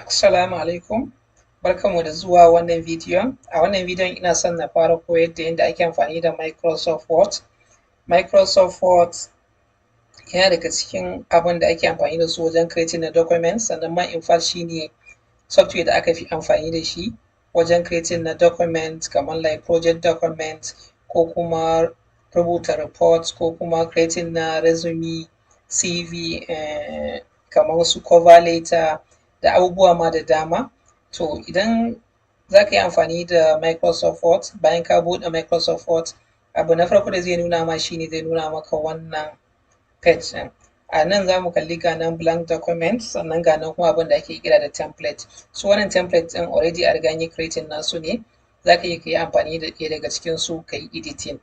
Assalamu alaikum, barkanmu da zuwa wannan bidiyon. A wannan bidiyon ina son na fara koyar da yadda ake amfani da Microsoft Word. Microsoft Word yana daga cikin abin da ake amfani da su wajen creating na documents, sannan ma in fact shine software da aka fi amfani da shi wajen creating na document kamar like project document ko kuma rubuta report ko kuma creating na resume, CV, kamar su cover letter da abubuwa ma da dama. To idan za ka yi amfani da Microsoft Word, bayan ka buɗe Microsoft Word, abu na farko da zai nuna ma shine zai nuna maka wannan page ɗin. A nan za mu kalli ga nan blank document, sannan ga nan kuma abin da ake kira da template. So wannan template ɗin already a riga an yi creating nasu ne, za ka iya ka yi amfani da ɗaya daga cikin su ka yi editing.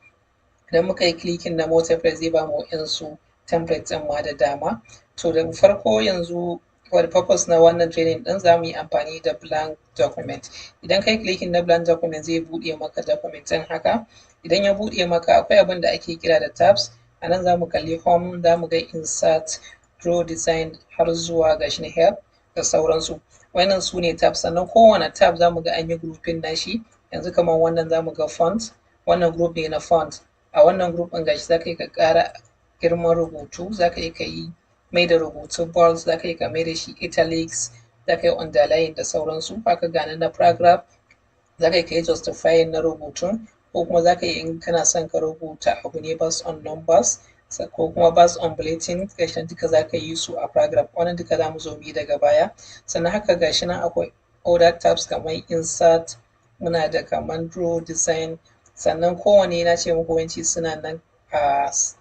Idan muka yi clicking na more template zai ba mu waɗansu template ɗin ma da dama. To da farko yanzu for the purpose na wannan training ɗin za mu yi amfani da blank document. Idan ka yi clicking na blank document zai buɗe maka document ɗin haka. Idan ya buɗe maka akwai abin da ake kira da tabs. A nan za mu kalli home, za mu ga insert, draw design har zuwa gashi na help da sauransu. Wannan su ne tabs, sannan kowane tab za mu ga an yi grouping nashi. Yanzu kamar wannan za mu ga font, wannan group ne na font. A wannan group ɗin gashi za ka yi ka ƙara girman rubutu, za ka yi ka yi mai da rubutu bold, za ka yi ka mai da shi italics, za ka yi underline da sauransu. Haka ga nan na paragraph, za ka yi ka yi justifying na rubutun, ko kuma za ka yi in kana son ka rubuta abu ne based on numbers ko kuma based on bulletin, gashi nan duka za ka yi su a paragraph. Wannan duka za mu zo mu yi daga baya. Sannan haka gashi nan akwai other tabs kamar insert, muna da kamar draw design, sannan kowane na ce muku yawanci suna nan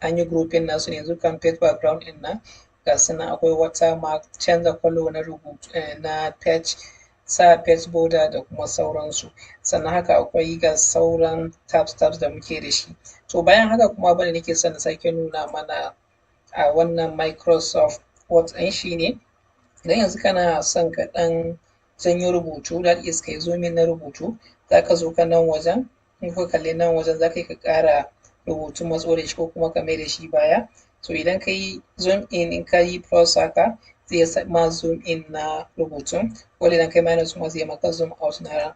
an yi grouping nasu ne. Yanzu kan page background ɗin nan ga su nan akwai watermark, canza kwalo na rubutu na page, sa page border da kuma sauransu. Sannan haka akwai ga sauran tabs da muke da shi. To bayan haka kuma abin da nake son na sake nuna mana a wannan Microsoft Word ɗin shi ne, idan yanzu kana son ka ɗan janyo rubutu, that is ka yi zooming na rubutu, za ka zo ka nan wajen, in ka kalli nan wajen za ka yi ka ƙara rubutu matso da shi ko kuma ka mai da shi baya. So idan ka yi zoom in ka yi plus haka zai ma zoom in na rubutun, ko idan kai minus kuma zai maka zoom out na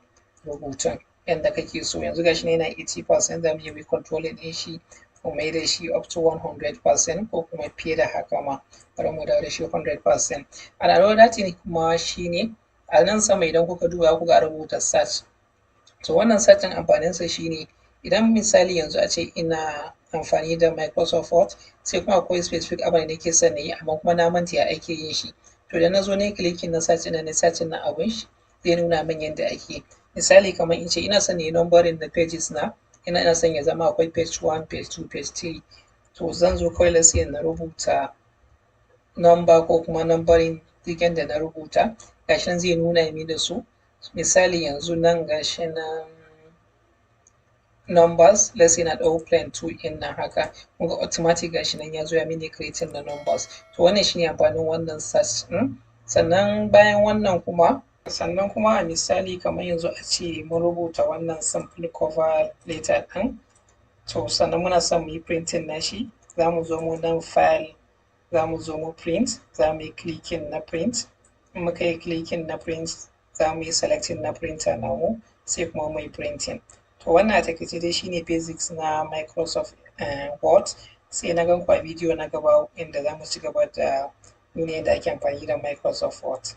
rubutun yanda kake so. Yanzu gashi ne yana 80%, za mu iya mu controlling ɗin shi mu mai da shi up to 100% ko kuma fiye da haka ma. Bari mu dawo da shi 100%. Another thing kuma shine a nan sama idan kuka duba kuka rubuta search. To wannan search ɗin amfaninsa shine idan misali yanzu a ce ina amfani da Microsoft Word sai kuma akwai specific abin da nake son na yi amma kuma na manta ya ake yin shi. To da na zo na yi clicking na search na search na abin shi zai nuna min yadda ake. Misali kamar in ce ina son na yi numbering na pages na, ina son ya zama akwai page 1, page 2, page 3. To zan zo kawai sai na rubuta number ko kuma numbering duk yanda na rubuta, gashi nan zai nuna mini da su. Misali yanzu nan gashi nan numbers, let's say na ɗau plain 2 in nan haka, kun ga automatic gashi nan ya zo ya mini creating na numbers. To wannan shine amfanin wannan search ɗin. Sannan bayan wannan kuma, a misali kamar yanzu a ce mun rubuta wannan simple cover letter ɗin, to sannan muna son mu yi printing nashi, za mu zo mu nan file, za mu zo mu print, za mu yi clicking na print. In muka yi clicking na print za mu yi selecting na printer namu sai kuma mu yi printing. To wannan a takaice dai shine basics na Microsoft Word. Sai na gan ku a bidiyo na gaba inda za mu ci gaba da nuna yadda ake amfani da Microsoft Word.